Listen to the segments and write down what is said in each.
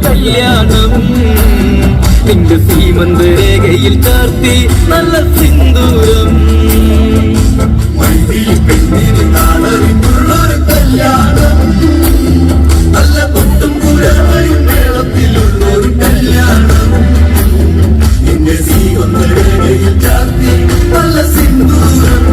കല്യാണം നിന്റെ സീമന്ത രേഖയിൽ ചാർത്തി നല്ല സിന്ദൂരം പെണ്ണിന് നാളറിഞ്ഞുള്ളൊരു കല്യാണം നല്ല കൊട്ടും കുരവയും മേളത്തിലുള്ളൊരു കല്യാണം നിന്റെ സീമന്ത രേഖയിൽ ചാർത്തി നല്ല സിന്ദൂരം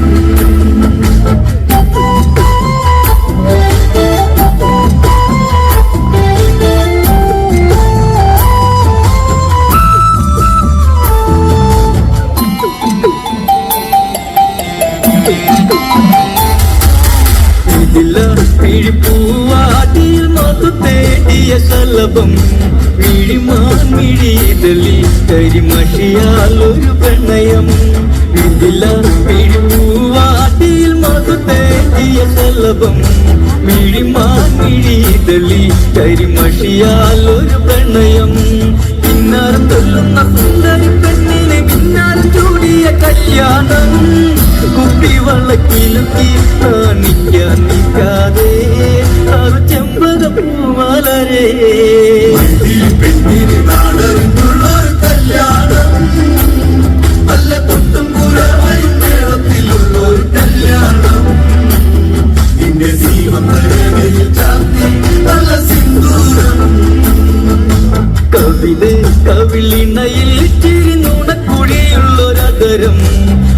പൂവാതിൽ മധു തേടിയ ശലഭം മിഴിമാൻ മിഴിതലി കരിമഷിയാൽ ഒരു പ്രണയം ഇതില പൂവാതിൽ മധു തേടിയ ശലഭം മിഴിമാൻ മിഴിതലി കരിമഷിയാൽ ഒരു പ്രണയം പിന്നാരം തൊല്ലുന്ന സുന്ദരി പെണ്ണിനെ പിന്നാരം ചൂടിയ കല്യാണം കുപ്പിവളക്കിലുക്കി കാണിക്കാൻ നിൽക്കാതെ ഒരു ചെമ്പകപ്പൂമലരേ പെണ്ണിന് നാടറിഞ്ഞുള്ളൊരു കല്യാണം നല്ല കൊട്ടും കുരവയും മേളത്തിലുള്ളൊരു കല്യാണം നിന്റെ ജീവനരേഖയിൽ ചാർത്തി നല്ല സിന്ദൂരം കവിളിണയിൽ ചിരി നുണക്കുഴിയുള്ളൊരതരം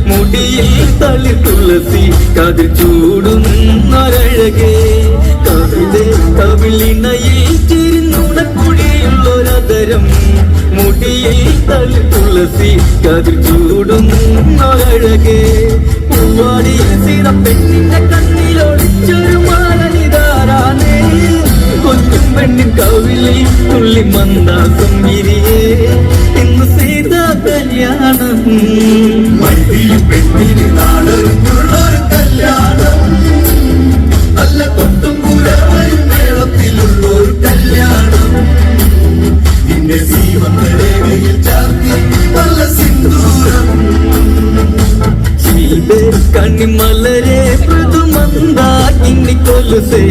മുടിയിൽ തളി തുളസി കതിർ ചൂടുന്നൊരഴകേ കവിളിണയിൽ ചിരി നുണക്കുഴിയുള്ളൊരതരം മുടിയിൽ തളി തുളസി കതിർ ചൂടുന്നൊരഴകേ പൂവാടിയിൽ സിറ പെണ്ണിന്റെ കണ്ണിലൊളിച്ചൊരു മാലനിതാരാനേ കൊച്ചും പെണ്ണിൻ കവിളിൽ തുള്ളി മന്ദാസം വിരിയേ ഇന്ന് സീതാ കല്യാണം പെണ്ണിന് നാടറിഞ്ഞുള്ളൊരു കല്യാണം നല്ല കൊട്ടും കുരവയും മേളത്തിലുള്ളൊരു കല്യാണം നിന്റെ ജീവനരേഖയിൽ ചാർത്തി നല്ല സിന്ദൂരം കണ്ണിമലരെ മൃദുമന്ദാകിനി കൊലുസേ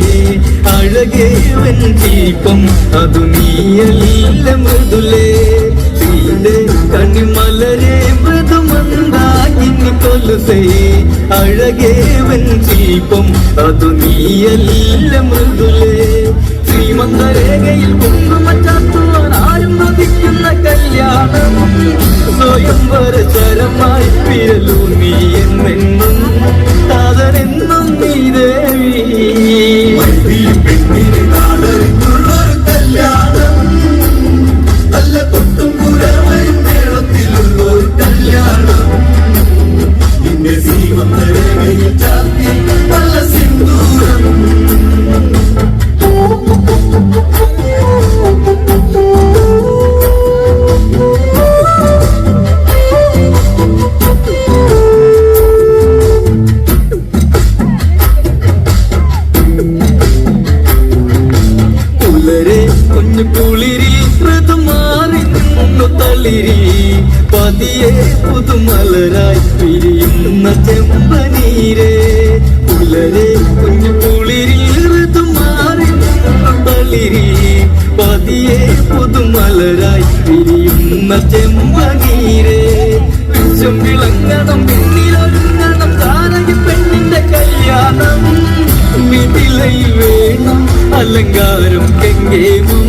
അഴകേ വെഞ്ചീപ്പം അതു നീയലില്ല മൃദുലേ കണ്ണിമലരെ മൃദുമന്ദാകിനി കൊലുസേ അഴകേ വെഞ്ചീപ്പം അതു നീയലില്ല മൃദുലേ ശ്രീമന്തരേഖയിൽ കുങ്കുമച്ചാത്തുവാൻ ആരും കൊതിക്കുന്ന കല്യാണം സ്വയംവര ചരമായി വിരലൂ നീ എന്നെന്നും താതനെന്നും നീ ദേവി പെണ്ണിന് നാടറിഞ്ഞുള്ളൊരു കല്യാണം നല്ല കൊട്ടും കുരവയും മേളത്തിലുള്ളൊരു കല്യാണം നിന്റെ ജീവനരേഖയിൽ ചാർത്തി നല്ല സിന്ദൂരം കുഞ്ഞു കുളിരി ഋതുമാറി നിന്നു തളിരി പതിയെ പുതുമലരായി പിരിയുന്ന ചെമ്പനീരേ പുലരെ കുഞ്ഞു കുളിരി ഋതുമാറി നിന്നു തളിരി പതിയെ പുതുമലരായി പിരിയുന്ന ചെമ്പനീരേ വിശ്വം വിളങ്ങണം പിന്നിലൊരുങ്ങണം താരക പെണ്ണിന്റെ കല്യാണം മിഥിലയിൽ വേണം അലങ്കാരം കെങ്കേവും